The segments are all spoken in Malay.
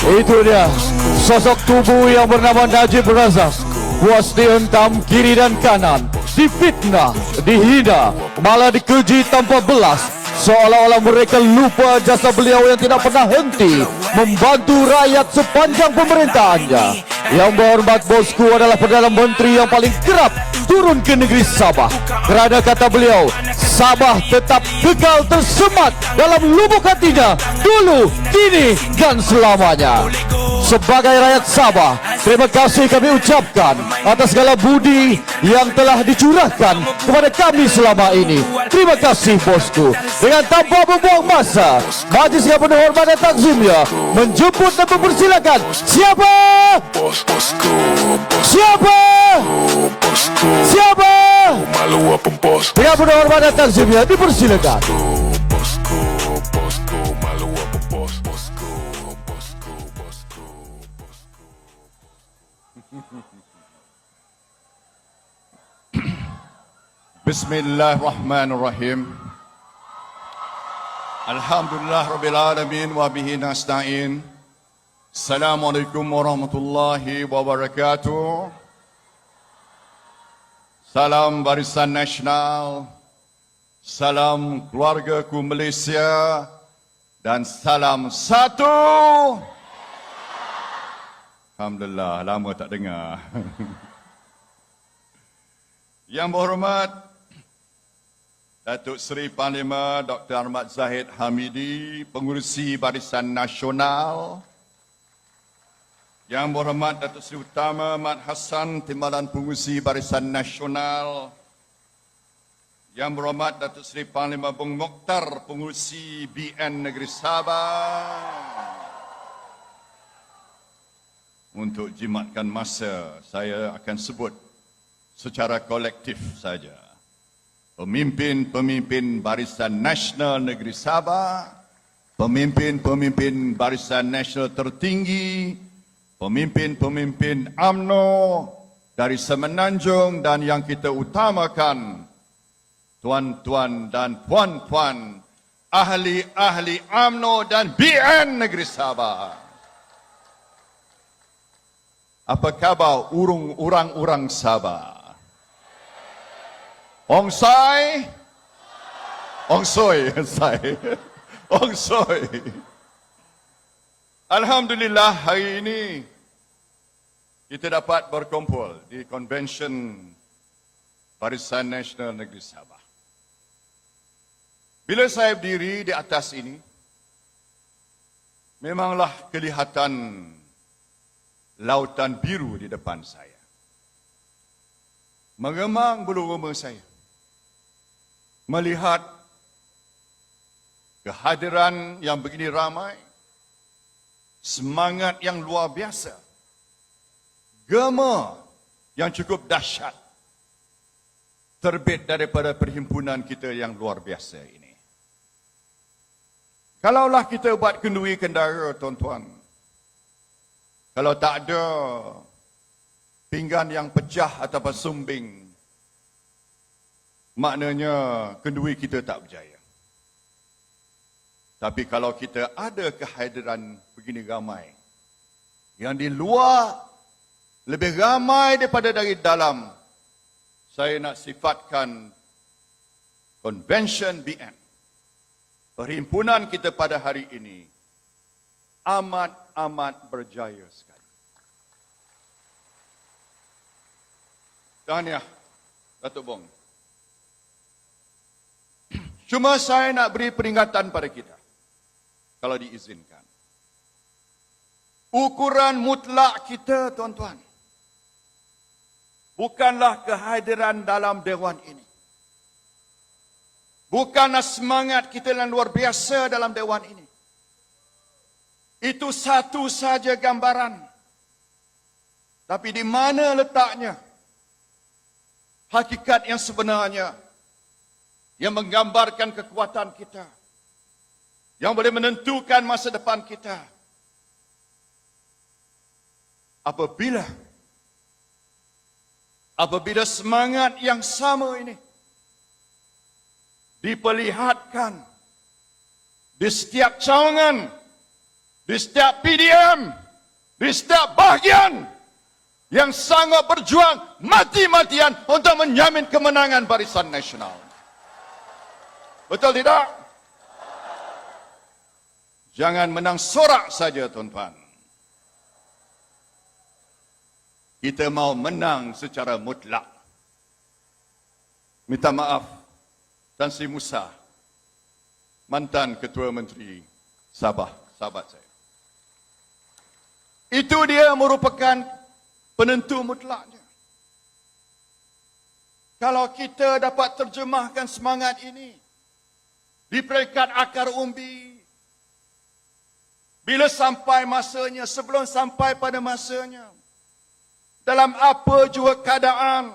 Itu dia sosok tubuh yang bernama Najib Razak. Puas dihentam kiri dan kanan, difitnah, dihina, malah dikeji tanpa belas, seolah-olah mereka lupa jasa beliau yang tidak pernah henti membantu rakyat sepanjang pemerintahannya. Yang berhormat bosku adalah Perdana Menteri yang paling kerap turun ke negeri Sabah. Kerana kata beliau, Sabah tetap kekal tersemat dalam lubuk hatinya, dulu, kini dan selamanya. Sebagai rakyat Sabah, terima kasih kami ucapkan atas segala budi yang telah dicurahkan kepada kami selama ini. Terima kasih bosku. Dengan tanpa membuang masa, majlis yang penuh hormat dan takzimnya menjemput dan mempersilakan siapa? Siapa? Siapa? Dengan penuh hormat dan takzimnya dipersilakan. Bismillahirrahmanirrahim. Alhamdulillah rabbil alamin wa bihi nasta'in. Assalamualaikum warahmatullahi wabarakatuh. Salam Barisan Nasional, salam keluargaku Malaysia, dan salam satu. Alhamdulillah, lama tak dengar. Yang berhormat Datuk Seri Panglima Dr. Ahmad Zahid Hamidi, Pengurusi Barisan Nasional. Yang berhormat Datuk Seri Utama Mat Hassan, Timbalan Pengurusi Barisan Nasional. Yang berhormat Datuk Seri Panglima Bung Mokhtar, Pengurusi BN Negeri Sabah. Untuk jimatkan masa, saya akan sebut secara kolektif saja. Pemimpin-pemimpin Barisan Nasional Negeri Sabah, pemimpin-pemimpin Barisan Nasional tertinggi, pemimpin-pemimpin UMNO dari Semenanjung, dan yang kita utamakan, tuan-tuan dan puan-puan, ahli-ahli UMNO dan BN Negeri Sabah. Apa khabar orang-orang Sabah? Ongsai, Ongsoi, Ongsoi. Alhamdulillah hari ini kita dapat berkumpul di Convention Barisan Nasional Negeri Sabah. Bila saya berdiri di atas ini, memanglah kelihatan lautan biru di depan saya. Mengemang bulu roma saya melihat kehadiran yang begini ramai, semangat yang luar biasa, gema yang cukup dahsyat terbit daripada perhimpunan kita yang luar biasa ini. Kalaulah kita buat kenduri kendara, tuan-tuan, kalau tak ada pinggan yang pecah atau sumbing, maknanya kenduri kita tak berjaya. Tapi kalau kita ada kehadiran begini ramai, yang di luar lebih ramai daripada dari dalam, saya nak sifatkan Convention BN, perhimpunan kita pada hari ini, amat berjaya sekali. Tahniah, Datuk Bong. Cuma saya nak beri peringatan pada kita, kalau diizinkan. Ukuran mutlak kita, tuan-tuan, bukanlah kehadiran dalam dewan ini. Bukanlah semangat kita yang luar biasa dalam dewan ini. Itu satu saja gambaran. Tapi di mana letaknya hakikat yang sebenarnya, yang menggambarkan kekuatan kita, yang boleh menentukan masa depan kita? Apabila semangat yang sama ini diperlihatkan di setiap cawangan, di setiap PDM, di setiap bahagian yang sanggup berjuang mati-matian untuk menjamin kemenangan Barisan Nasional. Betul tidak? Jangan menang sorak saja, tuan-tuan. Kita mau menang secara mutlak. Minta maaf, Tan Sri Musa, mantan Ketua Menteri Sabah, sahabat saya. Itu dia merupakan penentu mutlaknya. Kalau kita dapat terjemahkan semangat ini di peringkat akar umbi, bila sampai masanya, sebelum sampai pada masanya, dalam apa jua keadaan,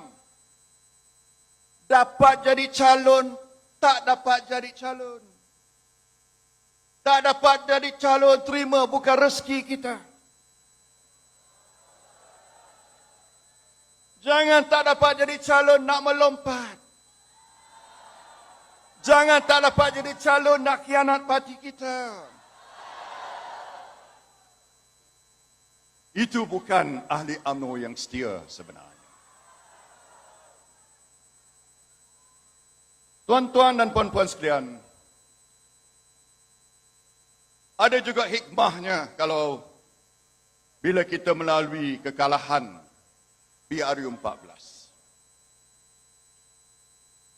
dapat jadi calon, tak dapat jadi calon. Tak dapat jadi calon, terima bukan rezeki kita. Jangan tak dapat jadi calon nak melompat. Jangan tak dapat jadi calon nak khianat parti kita. Itu bukan ahli UMNO yang setia sebenarnya. Tuan-tuan dan puan-puan sekalian, ada juga hikmahnya kalau bila kita melalui kekalahan PRU 14.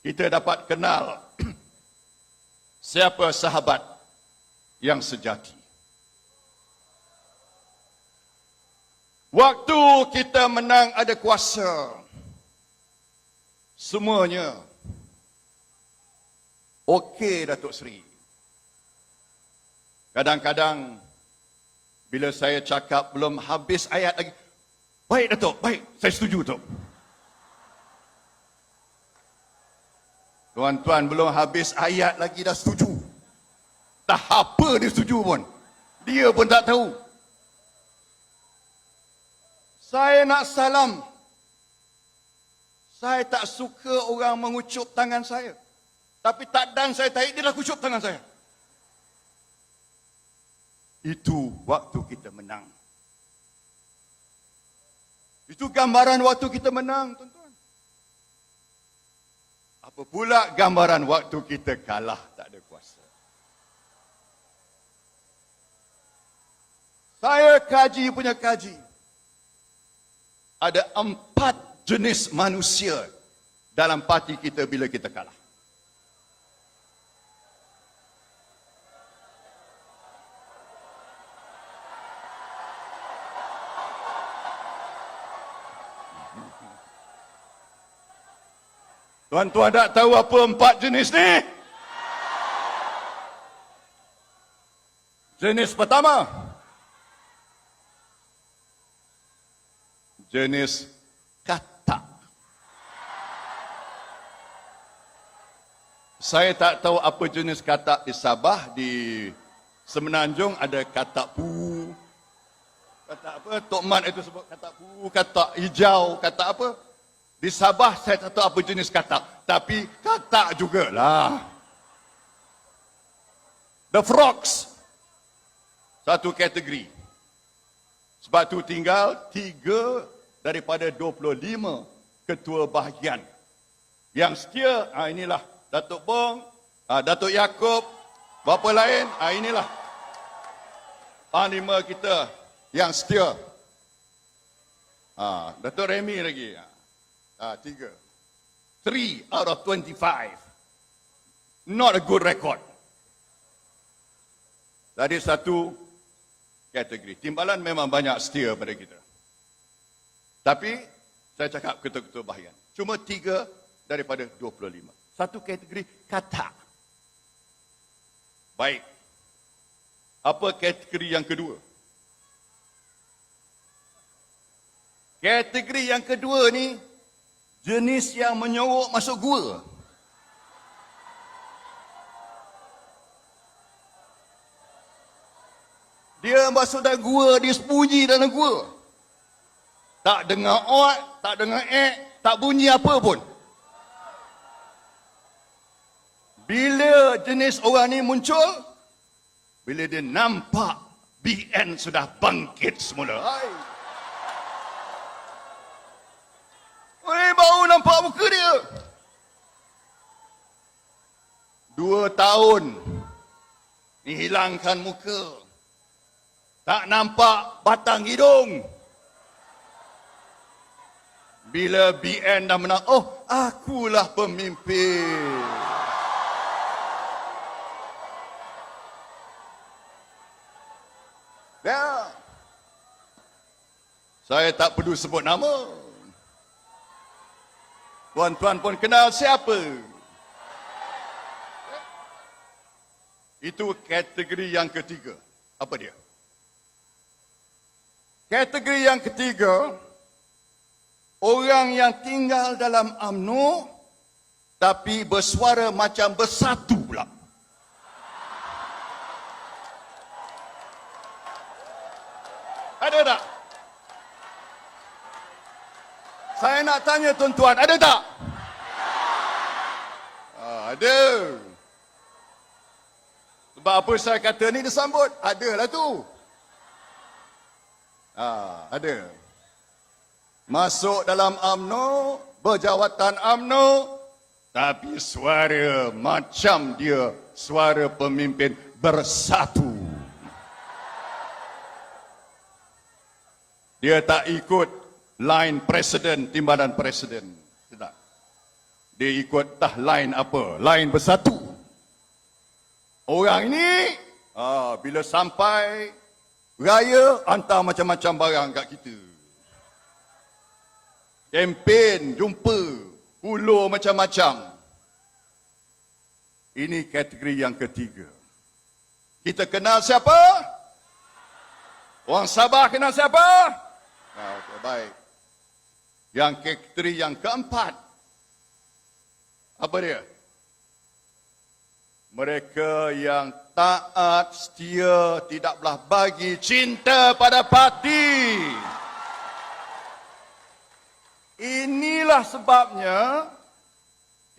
Kita dapat kenal siapa sahabat yang sejati. Waktu kita menang ada kuasa, semuanya okey, Datuk Seri. Kadang-kadang bila saya cakap belum habis ayat lagi, baik Datuk, baik, saya setuju Datuk. Tuan-tuan belum habis ayat lagi dah setuju. Tak apa dia setuju pun. Dia pun tak tahu. Saya nak salam. Saya tak suka orang mengucup tangan saya. Tapi tak dan saya tarik, dia dah kucup tangan saya. Itu waktu kita menang. Itu gambaran waktu kita menang, tuan-tuan. Apa pula gambaran waktu kita kalah, tak ada kuasa. Saya kaji punya kaji. Ada 4 jenis manusia dalam parti kita bila kita kalah. Tuan-tuan tak tahu apa 4 jenis ni? Jenis pertama, jenis katak. Saya tak tahu apa jenis katak di Sabah, di Semenanjung ada katak pu. Katak apa? Tok Mat itu sebut katak pu, katak hijau, katak apa? Di Sabah saya tak tahu apa jenis katak, tapi katak jugalah. The Frogs, satu kategori. Sebab tu tinggal 3 daripada 25 ketua bahagian. Yang setia, inilah Datuk Bong, Datuk Yaakob, bapa lain, inilah panglima kita yang setia. Datuk Remy lagi. 3 out of 25. Not a good record. Tadi satu kategori. Timbalan memang banyak setia pada kita. Tapi saya cakap ketua-ketua bahagian. Cuma 3 daripada 25. Satu kategori katak. Baik. Apa kategori yang kedua? Kategori yang kedua ni jenis yang menyorok masuk gua. Dia masuk dalam gua, dia sembunyi dalam gua. Tak dengar ot, tak dengar tak bunyi apa pun. Bila jenis orang ni muncul, bila dia nampak BN sudah bangkit semula. Baru nampak muka dia. 2 tahun dihilangkan muka. Tak nampak batang hidung. Bila BN dah menang, oh, akulah pemimpin. Ya. Saya tak perlu sebut nama. Tuan-tuan pun kenal siapa. Itu kategori yang ketiga. Apa dia? Kategori yang ketiga, orang yang tinggal dalam UMNO tapi bersuara macam bersatu pula. Ada tak? Saya nak tanya tuan-tuan, ada tak? Ada. Sebab apa saya kata ni disambut? Ada lah tu. Ada. Masuk dalam UMNO, berjawatan UMNO, tapi suara macam dia, suara pemimpin bersatu. Dia tak ikut line presiden, timbalan presiden. Tidak. Dia ikut line apa? Line bersatu. Orang ini, bila sampai raya, hantar macam-macam barang kat kita. Kempen, jumpa, hulur macam-macam. Ini kategori yang ketiga. Kita kenal siapa? Orang Sabah kenal siapa? Okay, baik. Yang kategori yang keempat. Apa dia? Mereka yang taat, setia, tidak belah bagi, cinta pada parti. Inilah sebabnya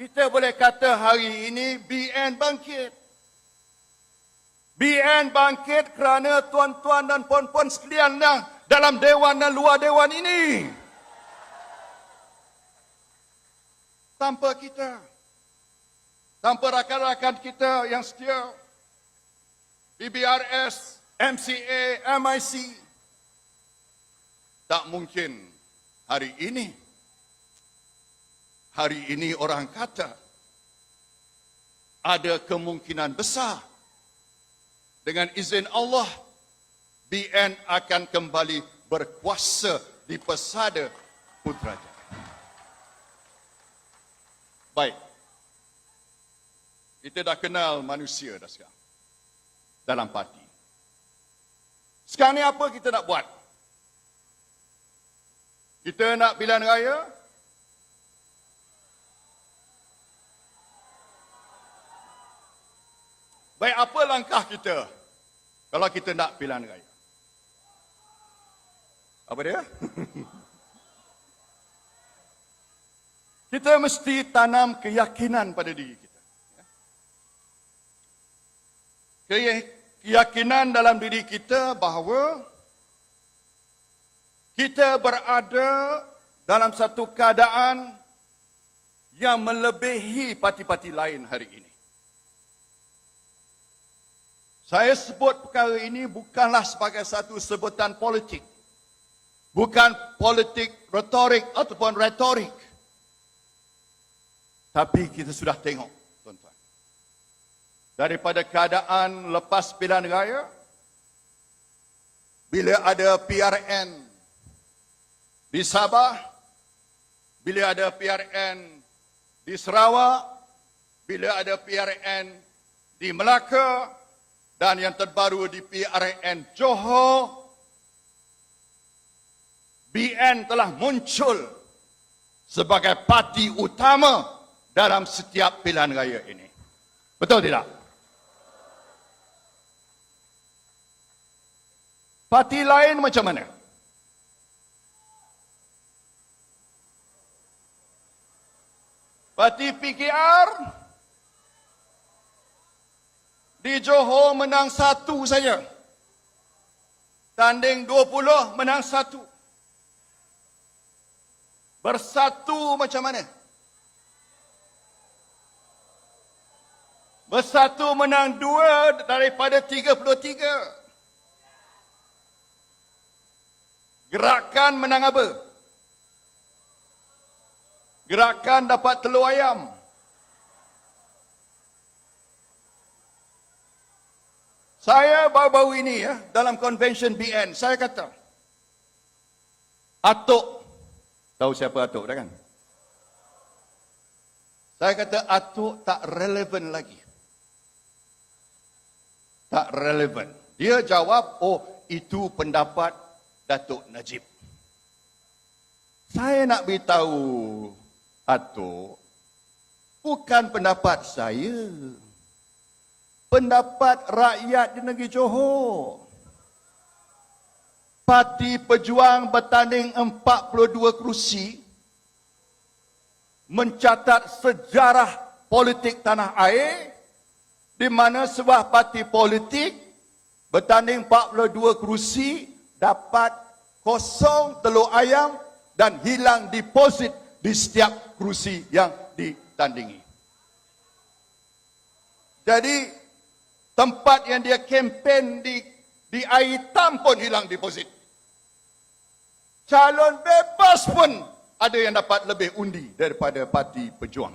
kita boleh kata hari ini BN bangkit. BN bangkit kerana tuan-tuan dan puan-puan sekalian yang dalam dewan dan luar dewan ini. Tanpa kita, tanpa rakan-rakan kita yang setia, PBRS, MCA, MIC, tak mungkin hari ini. Hari ini orang kata ada kemungkinan besar dengan izin Allah BN akan kembali berkuasa di pesada Putrajaya. Baik. Kita dah kenal manusia dah sekarang dalam parti. Sekarang ni apa kita nak buat? Kita nak pilihan raya? Baik, apa langkah kita kalau kita nak pilihan raya? Apa dia? Kita mesti tanam keyakinan pada diri kita. Keyakinan dalam diri kita bahawa kita berada dalam satu keadaan yang melebihi parti-parti lain hari ini. Saya sebut perkara ini bukanlah sebagai satu sebutan politik. Bukan politik retorik ataupun retorik. Tapi kita sudah tengok, tuan-tuan. Daripada keadaan lepas pilihan raya, bila ada PRN di Sabah, bila ada PRN di Sarawak, bila ada PRN di Melaka, dan yang terbaru di PRN Johor, BN telah muncul sebagai parti utama dalam setiap pilihan raya ini. Betul tidak? Parti lain macam mana? Parti PKR Di Johor menang 1 saja. Tanding 20 menang 1. Bersatu macam mana? Bersatu menang 2 daripada 33. Gerakan menang apa? Gerakan dapat telur ayam. Saya baru-baru ini dalam convention BN, saya kata, Atok, tahu siapa Atok dah kan? Saya kata Atok tak relevan lagi. Tak relevan. Dia jawab, oh itu pendapat Datuk Najib. Saya nak beritahu Atok, bukan pendapat saya. Pendapat rakyat di negeri Johor. Parti Pejuang bertanding 42 kerusi, mencatat sejarah politik tanah air, di mana sebuah parti politik bertanding 42 kerusi, dapat kosong telur ayam dan hilang deposit di setiap kerusi yang ditandingi. Jadi, tempat yang dia kempen di air hitam pun hilang deposit. Calon bebas pun ada yang dapat lebih undi daripada Parti Pejuang.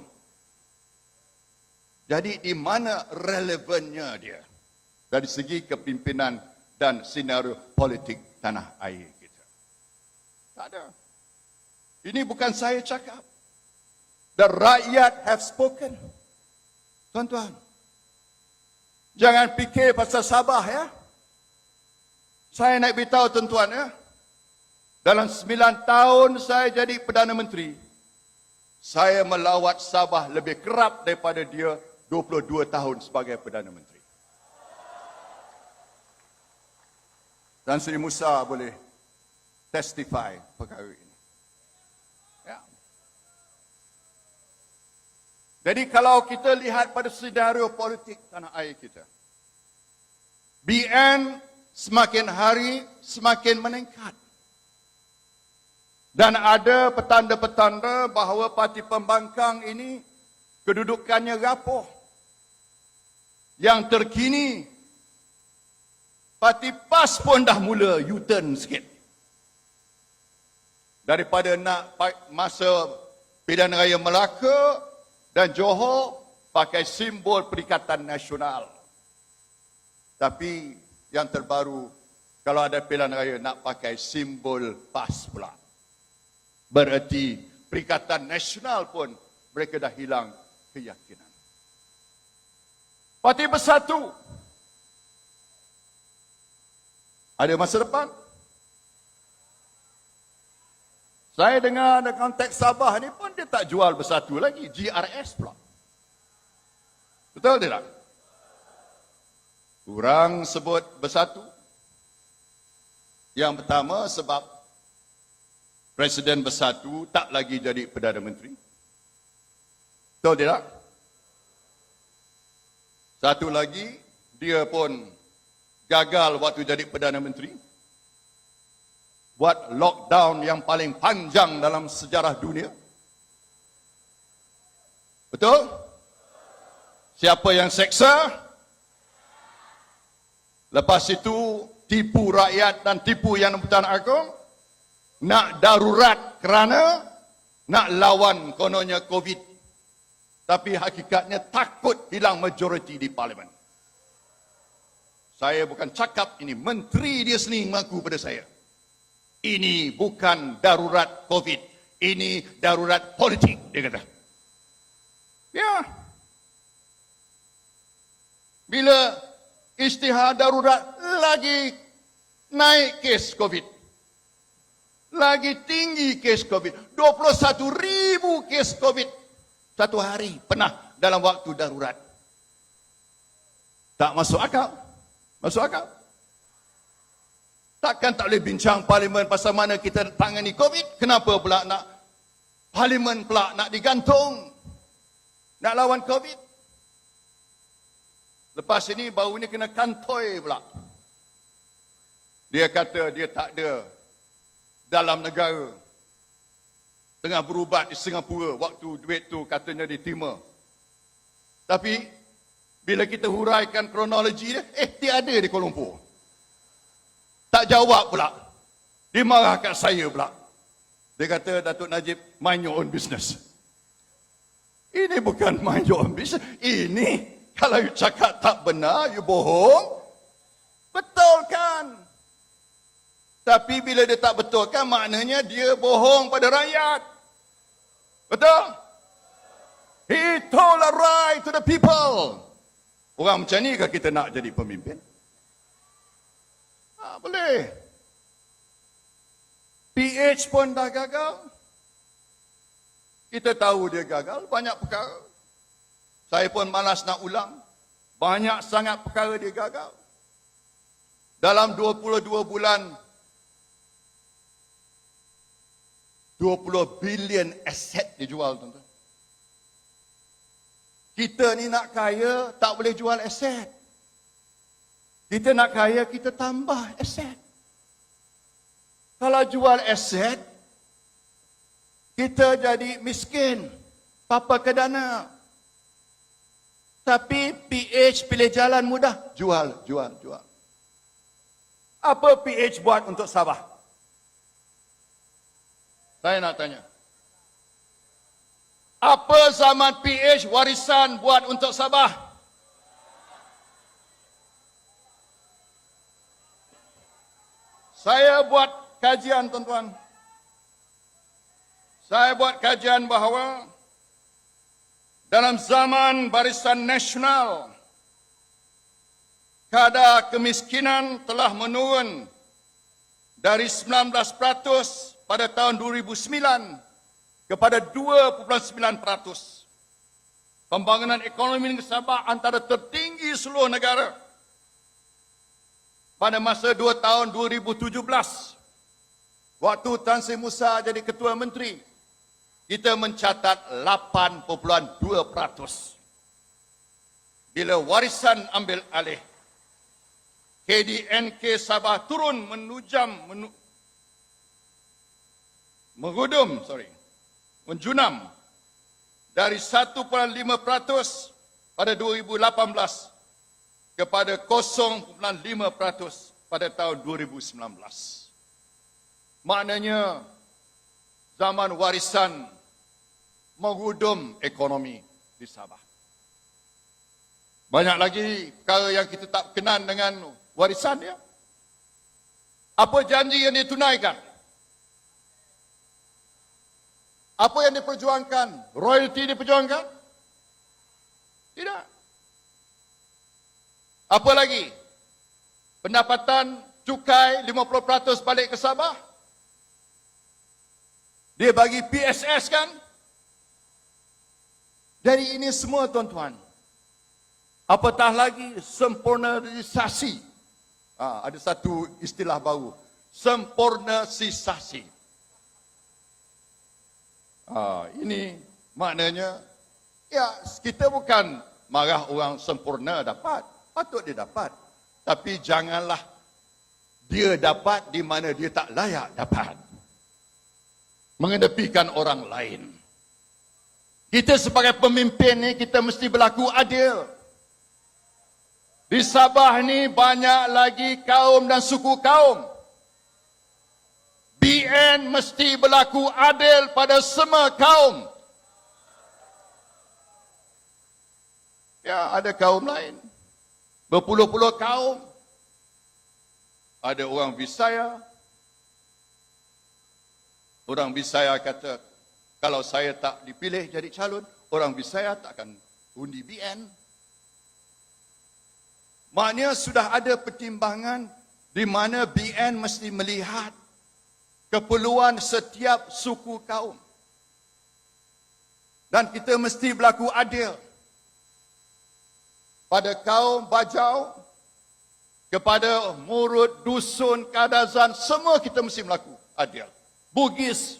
Jadi di mana relevannya dia dari segi kepimpinan dan senario politik tanah air kita? Tak ada. Ini bukan saya cakap. The rakyat have spoken. Tuan-tuan, jangan fikir pasal Sabah ya. Saya nak beritahu tuan-tuan ya. Dalam 9 tahun saya jadi Perdana Menteri, saya melawat Sabah lebih kerap daripada dia 22 tahun sebagai Perdana Menteri. Dan Seri Musa boleh testify perkara ini. Ya. Jadi kalau kita lihat pada senario politik tanah air kita, BN semakin hari semakin meningkat. Dan ada petanda-petanda bahawa parti pembangkang ini kedudukannya rapuh. Yang terkini, parti PAS pun dah mula U-turn sikit. Daripada nak masa pilihan raya Melaka dan Johor pakai simbol Perikatan Nasional. Tapi yang terbaru, kalau ada pilihan raya nak pakai simbol PAS pula. Bererti Perikatan Nasional pun mereka dah hilang keyakinan. Parti Bersatu ada masa depan. Saya dengar dalam konteks Sabah ni pun dia tak jual Bersatu lagi, GRS pula. Betul tidak? Kurang sebut Bersatu. Yang pertama sebab Presiden Bersatu tak lagi jadi Perdana Menteri. Betul tidak? Satu lagi, dia pun gagal waktu jadi Perdana Menteri. Buat lockdown yang paling panjang dalam sejarah dunia. Betul? Siapa yang seksa? Lepas itu, tipu rakyat dan tipu Yang di-Pertuan Agong. Nak darurat kerana nak lawan kononnya COVID. Tapi hakikatnya takut hilang majoriti di Parlimen. Saya bukan cakap ini, menteri dia sendiri mengaku pada saya. Ini bukan darurat COVID. Ini darurat politik, dia kata. Ya. Bila isytihar darurat, lagi naik kes COVID. Lagi tinggi kes COVID. 21,000 kes COVID. Satu hari pernah dalam waktu darurat. Tak masuk akal. Masuk akal. Takkan tak boleh bincang Parlimen pasal mana kita tangani COVID. Kenapa pula nak Parlimen pula nak digantung. Nak lawan COVID. Lepas ini baru ni kena kantoi pula. Dia kata dia tak ada dalam negara. Tengah berubat di Singapura waktu duit tu katanya diterima. Tapi bila kita huraikan kronologi dia, dia ada di Kuala Lumpur. Tak jawab pula. Dia marah kat saya pula. Dia kata, Datuk Najib, mind your own business. Ini bukan mind your own business. Ini kalau you cakap tak benar, you bohong. Betul kan? Tapi bila dia tak betul kan, maknanya dia bohong pada rakyat. Betul? He told a lie to the people. Orang macam ni ke kita nak jadi pemimpin? Boleh. PH pun dah gagal. Kita tahu dia gagal, banyak perkara. Saya pun malas nak ulang. Banyak sangat perkara dia gagal. Dalam 22 bulan, 20 bilion aset dijual, tuan-tuan. Kita ni nak kaya, tak boleh jual aset. Kita nak kaya, kita tambah aset. Kalau jual aset, kita jadi miskin. Papa ke dana. Tapi PH pilih jalan mudah. Jual. Apa PH buat untuk Sabah? Saya nak tanya. Apa zaman PH warisan buat untuk Sabah? Saya buat kajian, tuan-tuan. Saya buat kajian bahawa dalam zaman Barisan Nasional, kadar kemiskinan telah menurun dari 19% pada tahun 2009 kepada 2.9%. Pembangunan ekonomi negeri Sabah antara tertinggi seluruh negara. Pada masa 2 tahun 2017, waktu Tan Sri Musa jadi Ketua Menteri, kita mencatat 8.2%. Bila warisan ambil alih, KDNK Sabah turun menjunam dari 1.5% pada 2018 kepada 0.5% pada tahun 2019. Maknanya zaman warisan menghudum ekonomi di Sabah. Banyak lagi perkara yang kita tak berkenan dengan warisan dia. Apa janji yang ditunaikan? Apa yang diperjuangkan? Royalty diperjuangkan? Tidak. Apa lagi? Pendapatan cukai 50% balik ke Sabah? Dia bagi PSS kan? Dari ini semua, tuan-tuan. Apatah lagi sempurnasisasi. Ada satu istilah baru. Sempurnasisasi. Ini maknanya, kita bukan marah orang sempurna dapat. Patut dia dapat. Tapi janganlah dia dapat di mana dia tak layak dapat. Mengedepikan orang lain. Kita sebagai pemimpin ni, kita mesti berlaku adil. Di Sabah ni banyak lagi kaum dan suku kaum. BN mesti berlaku adil pada semua kaum. Ya, ada kaum lain. Berpuluh-puluh kaum. Ada orang Bisaya. Orang Bisaya kata, kalau saya tak dipilih jadi calon, orang Bisaya tak akan undi BN. Maknanya sudah ada pertimbangan di mana BN mesti melihat keperluan setiap suku kaum. Dan kita mesti berlaku adil. Pada kaum Bajau, kepada Murud, Dusun, Kadazan, semua kita mesti berlaku adil. Bugis,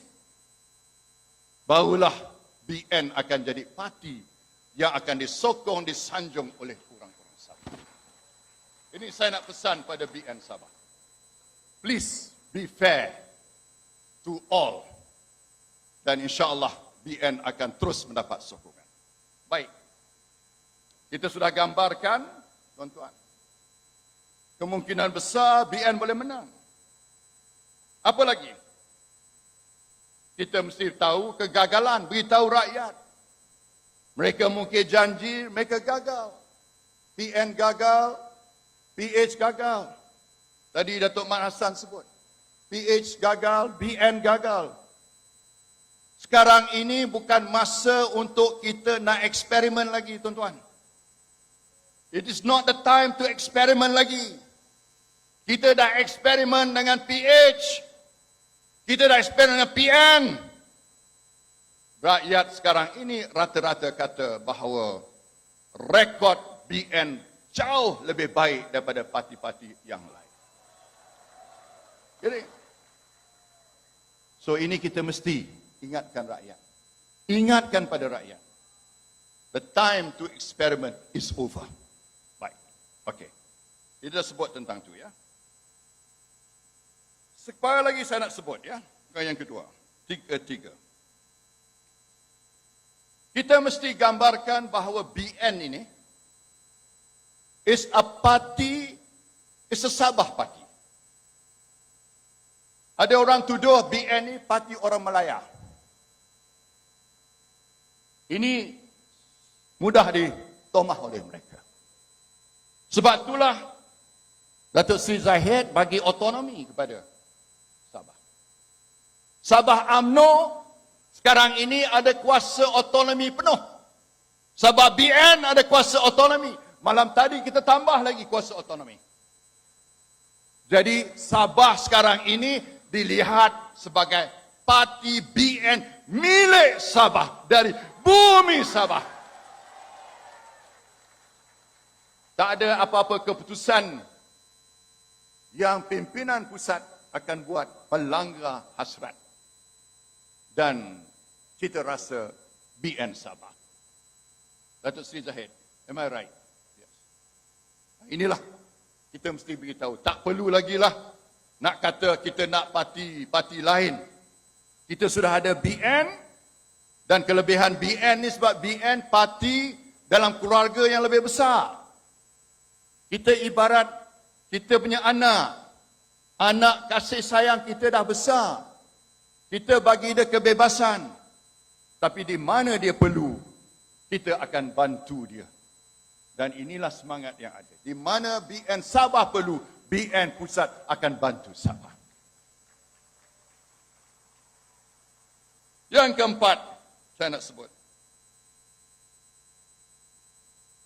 barulah BN akan jadi parti yang akan disokong, disanjung oleh orang-orang Sabah. Ini saya nak pesan pada BN Sabah. Please be fair to all. Dan insya-Allah BN akan terus mendapat sokongan. Baik. Kita sudah gambarkan, tuan-tuan. Kemungkinan besar BN boleh menang. Apa lagi? Kita mesti tahu kegagalan, beritahu rakyat. Mereka mungkin janji, mereka gagal. PN gagal, PH gagal. Tadi Datuk Mat Hassan sebut. PH gagal, BN gagal. Sekarang ini bukan masa untuk kita nak eksperimen lagi, tuan-tuan. It is not the time to eksperimen lagi. Kita dah eksperimen dengan PH. Kita dah eksperimen dengan PN. Rakyat sekarang ini rata-rata kata bahawa rekod BN jauh lebih baik daripada parti-parti yang lain. Jadi, so ini kita mesti ingatkan rakyat. Ingatkan pada rakyat. The time to experiment is over. Baik. Okey. Kita dah sebut tentang tu ya. Sekali lagi saya nak sebut ya. Yang kedua. Tiga. Kita mesti gambarkan bahawa BN ini is a party, is a Sabah party. Ada orang tuduh BN ini parti orang Malaya. Ini mudah ditomah oleh mereka. Sebab itulah Datuk Seri Zahid bagi otonomi kepada Sabah. Sabah UMNO sekarang ini ada kuasa otonomi penuh. Sabah BN ada kuasa otonomi. Malam tadi kita tambah lagi kuasa otonomi. Jadi Sabah sekarang ini dilihat sebagai parti BN milik Sabah dari bumi Sabah. Tak ada apa-apa keputusan yang pimpinan pusat akan buat melanggar hasrat. Dan kita rasa BN Sabah. Datuk Seri Zahid, am I right? Yes. Inilah kita mesti beritahu. Tak perlu lagi lah nak kata kita nak parti lain. Kita sudah ada BN dan kelebihan BN ni sebab BN parti dalam keluarga yang lebih besar. Kita ibarat kita punya anak kasih sayang kita dah besar. Kita bagi dia kebebasan. Tapi di mana dia perlu, kita akan bantu dia. Dan inilah semangat yang ada. Di mana BN Sabah perlu, BN Pusat akan bantu Sabah. Yang keempat, saya nak sebut.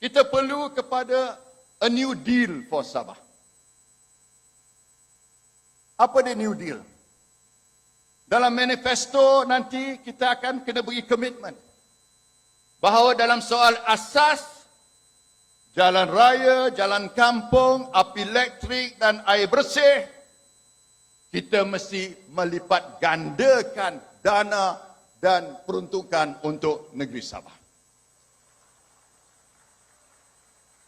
Kita perlu kepada a new deal for Sabah. Apa dia new deal? Dalam manifesto nanti kita akan kena beri komitmen bahawa dalam soal asas, jalan raya, jalan kampung, api elektrik dan air bersih, kita mesti melipat gandakan dana dan peruntukan untuk negeri Sabah.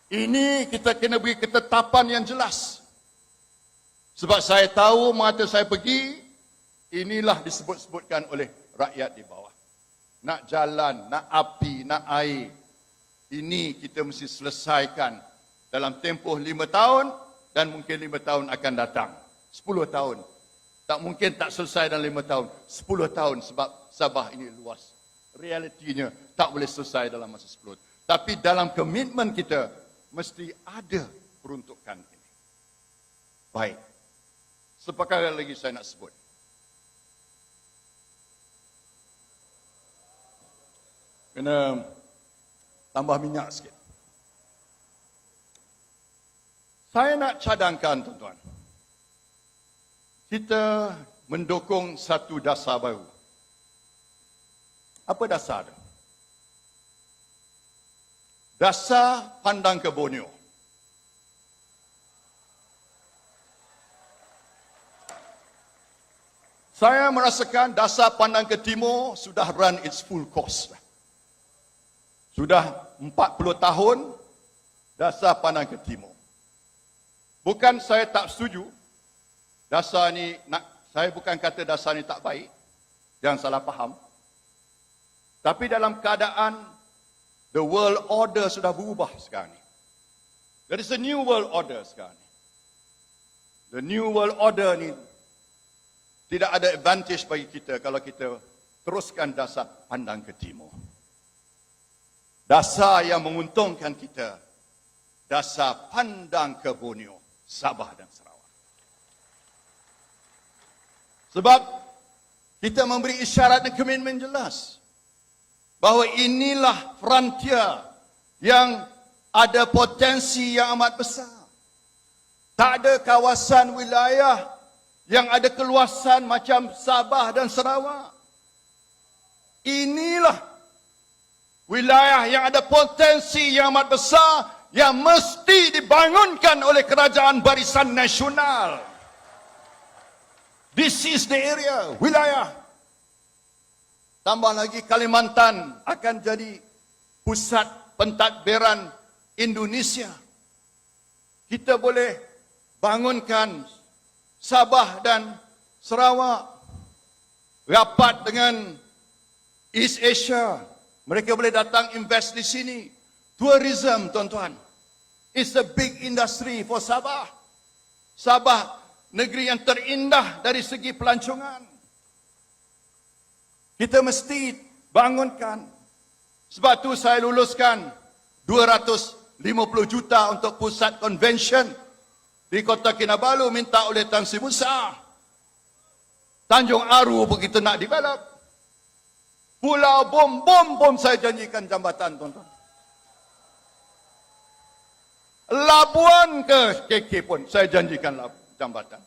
Ini kita kena beri ketetapan yang jelas. Sebab saya tahu mata saya pergi, inilah disebut-sebutkan oleh rakyat di bawah. Nak jalan, nak api, nak air. Ini kita mesti selesaikan dalam tempoh 5 tahun dan mungkin 5 tahun akan datang. 10 tahun. Tak mungkin tak selesai dalam 5 tahun. 10 tahun sebab Sabah ini luas. Realitinya tak boleh selesai dalam masa 10 tahun. Tapi dalam komitmen kita mesti ada peruntukan ini. Baik. Seperkara lagi saya nak sebut. Kena tambah minyak sikit. Saya nak cadangkan, tuan-tuan. Kita mendukung satu dasar baru. Apa dasar dia? Dasar pandang ke Borneo. Saya merasakan dasar pandang ke Timur sudah run its full course. Sudah 40 tahun dasar pandang ke Timur. Bukan saya tak setuju, dasar ni, saya bukan kata dasar ni tak baik, jangan salah faham. Tapi dalam keadaan the world order sudah berubah sekarang ni. There is a new world order sekarang ni. The new world order ni tidak ada advantage bagi kita kalau kita teruskan dasar pandang ke timur. Dasar yang menguntungkan kita, dasar pandang ke Borneo, Sabah dan Sarawak. Sebab kita memberi isyarat dan komitmen jelas bahawa inilah frontier yang ada potensi yang amat besar. Tak ada kawasan wilayah yang ada keluasan macam Sabah dan Sarawak. Inilah wilayah yang ada potensi yang amat besar yang mesti dibangunkan oleh kerajaan Barisan Nasional. This is the area, wilayah. Tambah lagi Kalimantan akan jadi pusat pentadbiran Indonesia. Kita boleh bangunkan Sabah dan Sarawak rapat dengan East Asia. Mereka boleh datang invest di sini. Tourism, tuan-tuan. It's a big industry for Sabah. Sabah, negeri yang terindah dari segi pelancongan. Kita mesti bangunkan. Sebab tu saya luluskan 250 juta untuk pusat convention di Kota Kinabalu minta oleh Tan Sri Musa. Tanjung Aru pun kita nak develop. Pulau Bom saya janjikan jambatan, tuan-tuan. Labuan ke KK pun saya janjikan jambatan.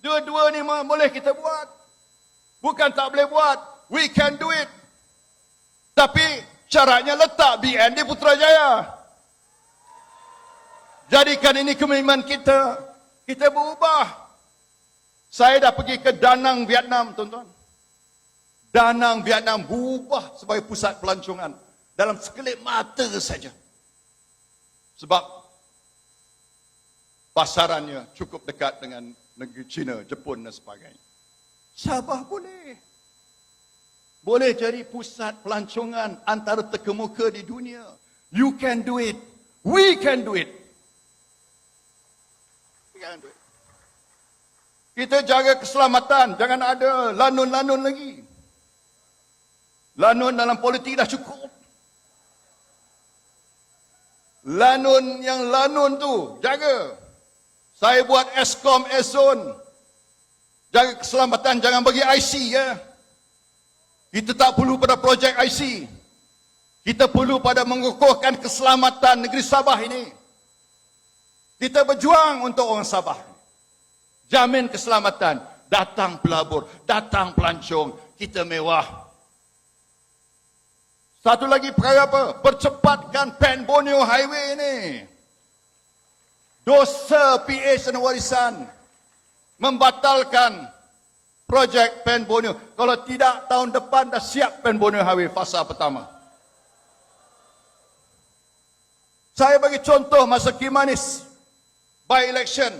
Dua-dua ni boleh kita buat. Bukan tak boleh buat. We can do it. Tapi syaratnya letak BN di Putrajaya. Jadikan ini komitmen kita. Kita berubah. Saya dah pergi ke Da Nang, Vietnam, tuan-tuan. Da Nang, Vietnam berubah sebagai pusat pelancongan dalam sekelip mata saja. Sebab pasarannya cukup dekat dengan negeri China, Jepun dan sebagainya. Sabah boleh. Boleh jadi pusat pelancongan antara terkemuka di dunia. You can do it. We can do it. We can do it. Kita jaga keselamatan. Jangan ada lanun-lanun lagi. Lanun dalam politik dah cukup. Lanun yang lanun tu, jaga. Saya buat Eskom, Ezon. Jaga keselamatan, jangan bagi IC ya. Kita tak perlu pada projek IC. Kita perlu pada mengukuhkan keselamatan negeri Sabah ini. Kita berjuang untuk orang Sabah. Jamin keselamatan. Datang pelabur, datang pelancong. Kita mewah. Satu lagi perkara apa? Percepatkan Pen Borneo Highway ini. Dosa PH dan warisan. Membatalkan projek Pen Borneo. Kalau tidak, tahun depan dah siap Pen Borneo Highway fasa pertama. Saya bagi contoh masa Kimanis by election.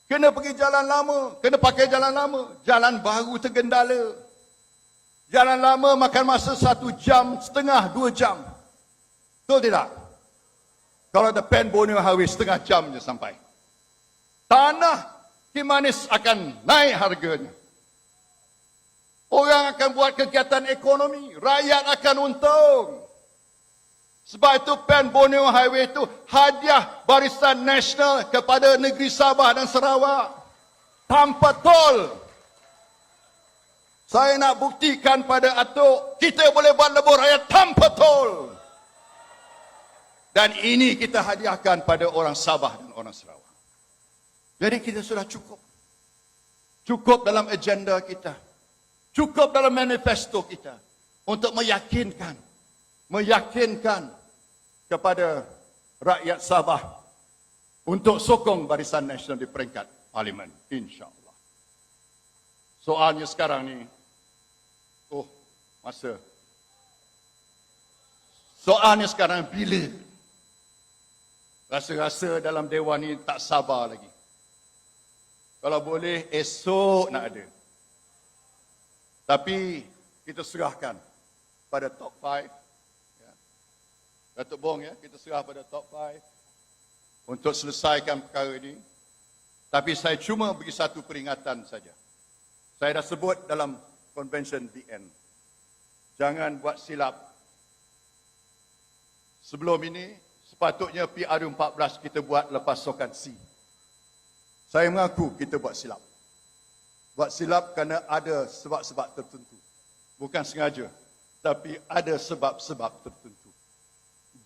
Kena pergi jalan lama, kena pakai jalan lama. Jalan baru tergendala. Jalan lama makan masa 1 jam setengah, 2 jam. Betul tidak? Kalau ada Pen Borneo Highway setengah jam je sampai. Tanah Kimanis akan naik harganya. Orang akan buat kegiatan ekonomi. Rakyat akan untung. Sebab itu Pen Borneo Highway itu hadiah Barisan Nasional kepada negeri Sabah dan Sarawak. Tanpa tol. Saya nak buktikan pada Atok, kita boleh buat lebuh rakyat tanpa tol. Dan ini kita hadiahkan pada orang Sabah dan orang Sarawak. Jadi kita sudah cukup. Cukup dalam agenda kita. Cukup dalam manifesto kita. Untuk meyakinkan kepada rakyat Sabah untuk sokong Barisan Nasional di peringkat Parlimen, insya-Allah. Soalnya sekarang ni, Soalnya sekarang bila Rasa-rasa dalam Dewan ini tak sabar lagi. Kalau boleh, esok nak ada. Tapi kita serahkan pada top 5. Ya. Datuk Bong, ya, kita serah pada top 5 untuk selesaikan perkara ini. Tapi saya cuma beri satu peringatan saja. Saya dah sebut dalam Convention BN. Jangan buat silap. Sebelum ini, sepatutnya PRU14 kita buat lepas Sokan C. Saya mengaku kita buat silap. Buat silap kerana ada sebab-sebab tertentu. Bukan sengaja, tapi ada sebab-sebab tertentu.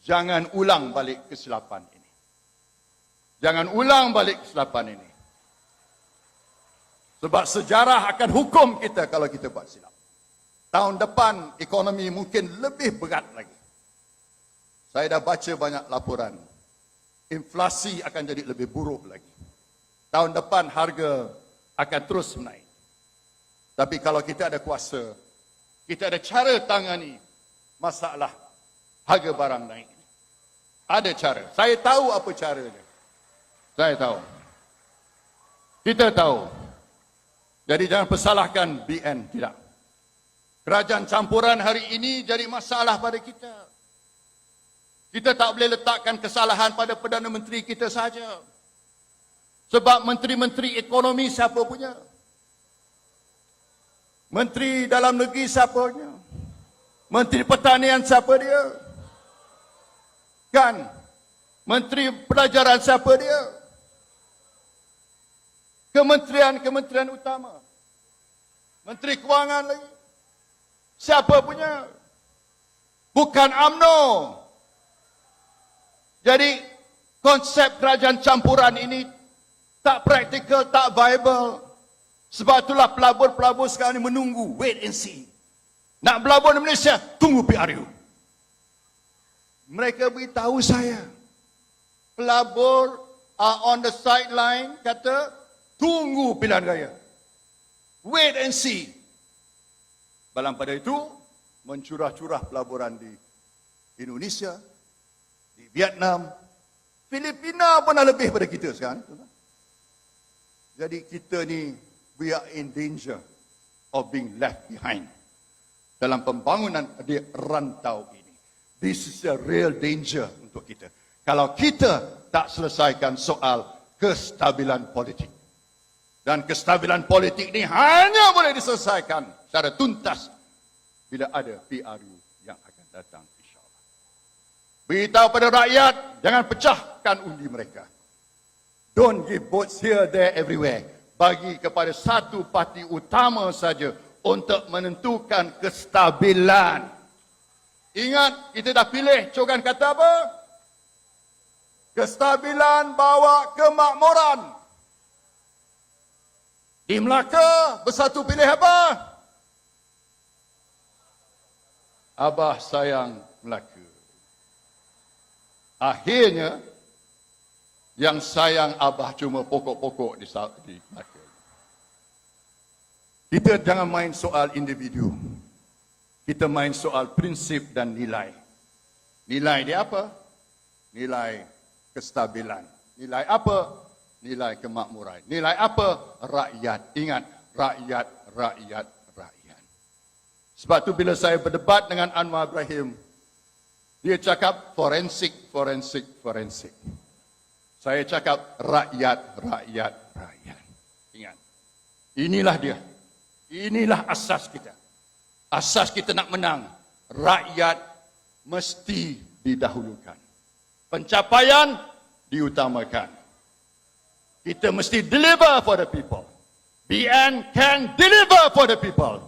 Jangan ulang balik kesilapan ini. Jangan ulang balik kesilapan ini. Sebab sejarah akan hukum kita kalau kita buat silap. Tahun depan ekonomi mungkin lebih berat lagi. Saya dah baca banyak laporan. Inflasi akan jadi lebih buruk lagi. Tahun depan harga akan terus menaik. Tapi kalau kita ada kuasa, kita ada cara tangani masalah harga barang naik. Ada cara. Saya tahu apa caranya. Saya tahu. Kita tahu. Jadi jangan persalahkan BN, tidak. Kerajaan campuran hari ini jadi masalah pada kita. Kita tak boleh letakkan kesalahan pada Perdana Menteri kita saja. Sebab menteri-menteri ekonomi siapa punya? Menteri dalam negeri siapa punya? Menteri pertanian siapa dia? Kan? Menteri pelajaran siapa dia? Kementerian-kementerian utama. Menteri Kewangan lagi. Siapa punya? Bukan UMNO. Jadi konsep kerajaan campuran ini tak praktikal, tak viable. Sebab itulah pelabur-pelabur sekarang ini menunggu, wait and see. Nak berlabur di Malaysia, tunggu PRU. Mereka beritahu saya, pelabur on the sideline, kata, tunggu pilihan raya. Wait and see. Balang pada itu, mencurah-curah pelaburan di Indonesia, di Vietnam, Filipina pun dah lebih pada kita sekarang. Jadi kita ni, we are in danger of being left behind dalam pembangunan di rantau ini. This is a real danger untuk kita. Kalau kita tak selesaikan soal kestabilan politik. Dan kestabilan politik ini hanya boleh diselesaikan secara tuntas bila ada PRU yang akan datang, insyaAllah. Beritahu pada rakyat, jangan pecahkan undi mereka. Don't give votes here, there, everywhere. Bagi kepada satu parti utama saja untuk menentukan kestabilan. Ingat, kita dah pilih, Cogan kata apa? Kestabilan bawa kemakmuran. Di Melaka, bersatu pilih apa? Abah sayang Melaka. Akhirnya, yang sayang Abah cuma pokok-pokok di Melaka. Kita jangan main soal individu. Kita main soal prinsip dan nilai. Nilai dia apa? Nilai kestabilan. Nilai apa? Nilai kemakmuran. Nilai apa? Rakyat. Ingat, rakyat, rakyat, rakyat. Sebab tu bila saya berdebat dengan Anwar Ibrahim, dia cakap forensik, forensik, forensik. Saya cakap rakyat, rakyat, rakyat. Ingat, inilah dia. Inilah asas kita. Asas kita nak menang. Rakyat mesti didahulukan. Pencapaian diutamakan. Kita mesti deliver for the people. BN can deliver for the people.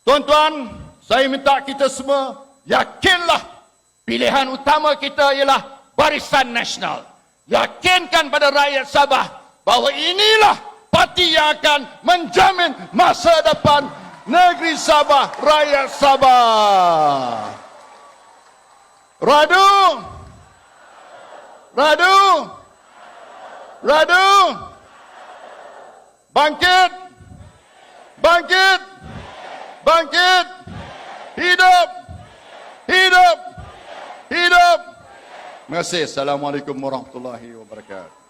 Tuan-tuan, saya minta kita semua yakinlah pilihan utama kita ialah Barisan Nasional. Yakinkan pada rakyat Sabah bahawa inilah parti yang akan menjamin masa depan negeri Sabah, rakyat Sabah. Radu? Radu? Radu? Bangkit! Bangkit! Bangkit! Hidup! Hidup! Hidup! Terima kasih. Assalamualaikum warahmatullahi wabarakatuh.